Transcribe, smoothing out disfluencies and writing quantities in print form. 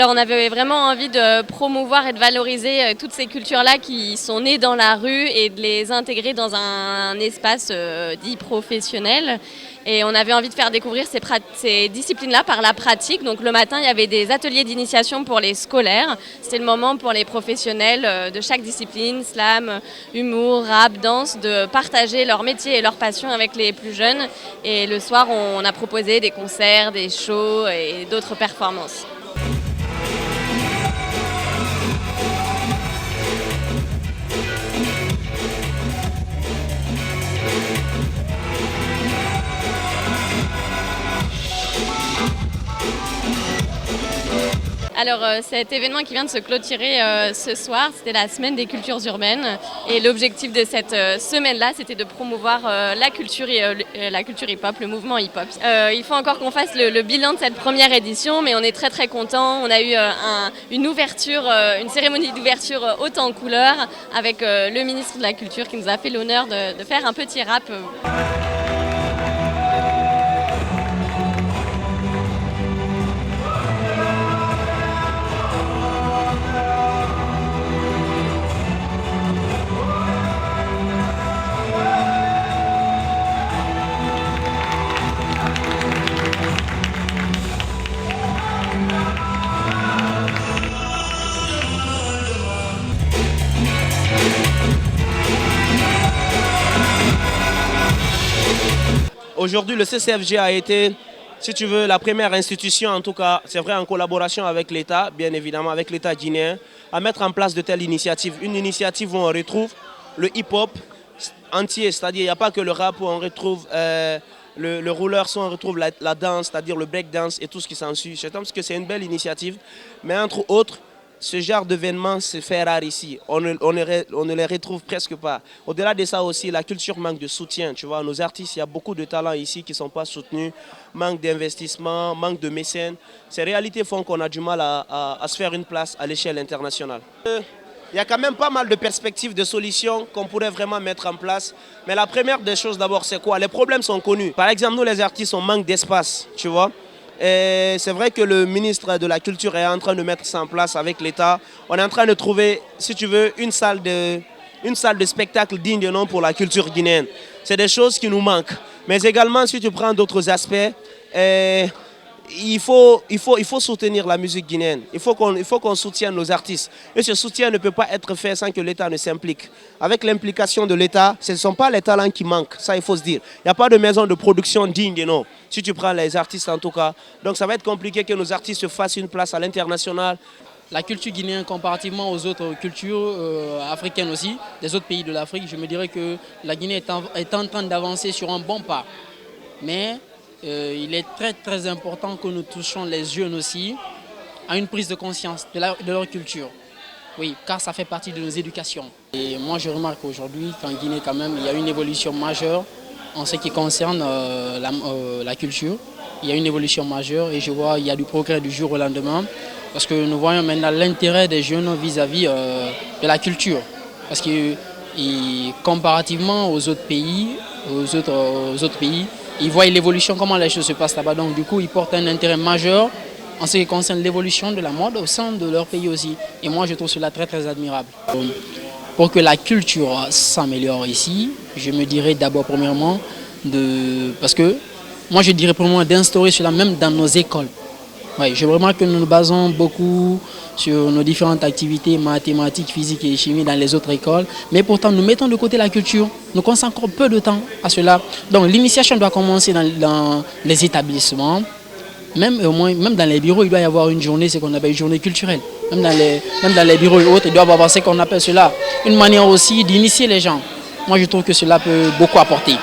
Alors on avait vraiment envie de promouvoir et de valoriser toutes ces cultures-là qui sont nées dans la rue et de les intégrer dans un espace dit professionnel. Et on avait envie de faire découvrir ces disciplines-là par la pratique. Donc le matin, il y avait des ateliers d'initiation pour les scolaires. C'était le moment pour les professionnels de chaque discipline, slam, humour, rap, danse, de partager leur métier et leur passion avec les plus jeunes. Et le soir, on a proposé des concerts, des shows et d'autres performances. Alors cet événement qui vient de se clôturer ce soir, c'était la semaine des cultures urbaines. Et l'objectif de cette semaine-là, c'était de promouvoir la culture hip-hop, le mouvement hip-hop. Il faut encore qu'on fasse le bilan de cette première édition, mais on est très très contents. On a eu une cérémonie d'ouverture haute en couleurs avec le ministre de la Culture qui nous a fait l'honneur de faire un petit rap. Aujourd'hui, le CCFG a été, si tu veux, la première institution, en tout cas, c'est vrai, en collaboration avec l'État, bien évidemment, avec l'État guinéen, à mettre en place de telles initiatives. Une initiative où on retrouve le hip-hop entier, c'est-à-dire il n'y a pas que le rap, où on retrouve le roller, on retrouve la danse, c'est-à-dire le break-dance et tout ce qui s'ensuit. Je pense que c'est une belle initiative, mais entre autres, ce genre d'événement se fait rare ici. On ne les retrouve presque pas. Au-delà de ça aussi, la culture manque de soutien. Tu vois, nos artistes, il y a beaucoup de talents ici qui ne sont pas soutenus. Manque d'investissement, manque de mécènes. Ces réalités font qu'on a du mal à se faire une place à l'échelle internationale. Il y a quand même pas mal de perspectives, de solutions qu'on pourrait vraiment mettre en place. Mais la première des choses d'abord, c'est quoi? Les problèmes sont connus. Par exemple, nous les artistes, on manque d'espace, tu vois. Et c'est vrai que le ministre de la Culture est en train de mettre ça en place avec l'État. On est en train de trouver, si tu veux, une salle de spectacle digne de nom pour la culture guinéenne. C'est des choses qui nous manquent. Mais également, si tu prends d'autres aspects, il faut soutenir la musique guinéenne. Il faut qu'on soutienne nos artistes. Et ce soutien ne peut pas être fait sans que l'État ne s'implique. Avec l'implication de l'État, ce ne sont pas les talents qui manquent, ça il faut se dire. Il n'y a pas de maison de production digne de nom, si tu prends les artistes en tout cas. Donc ça va être compliqué que nos artistes se fassent une place à l'international. La culture guinéenne, comparativement aux autres cultures africaines aussi, des autres pays de l'Afrique, je me dirais que la Guinée est en train d'avancer sur un bon pas. Mais il est très très important que nous touchions les jeunes aussi à une prise de conscience de leur culture. Oui, car ça fait partie de nos éducations. Et moi je remarque aujourd'hui qu'en Guinée quand même il y a une évolution majeure en ce qui concerne la culture. Il y a une évolution majeure et je vois qu'il y a du progrès du jour au lendemain parce que nous voyons maintenant l'intérêt des jeunes vis-à-vis de la culture. Parce que comparativement aux autres pays, ils voient l'évolution, comment les choses se passent là-bas. Donc du coup, ils portent un intérêt majeur en ce qui concerne l'évolution de la mode au sein de leur pays aussi. Et moi, je trouve cela très très admirable. Pour que la culture s'améliore ici, je me dirais d'abord premièrement, parce que moi je dirais premièrement d'instaurer cela même dans nos écoles. Ouais, je remarque que nous nous basons beaucoup sur nos différentes activités mathématiques, physiques et chimie dans les autres écoles. Mais pourtant, nous mettons de côté la culture. Nous consacrons peu de temps à cela. Donc l'initiation doit commencer dans les établissements. Même dans les bureaux, il doit y avoir une journée, ce qu'on appelle une journée culturelle. Même dans les bureaux et autres, il doit y avoir ce qu'on appelle cela. Une manière aussi d'initier les gens. Moi, je trouve que cela peut beaucoup apporter.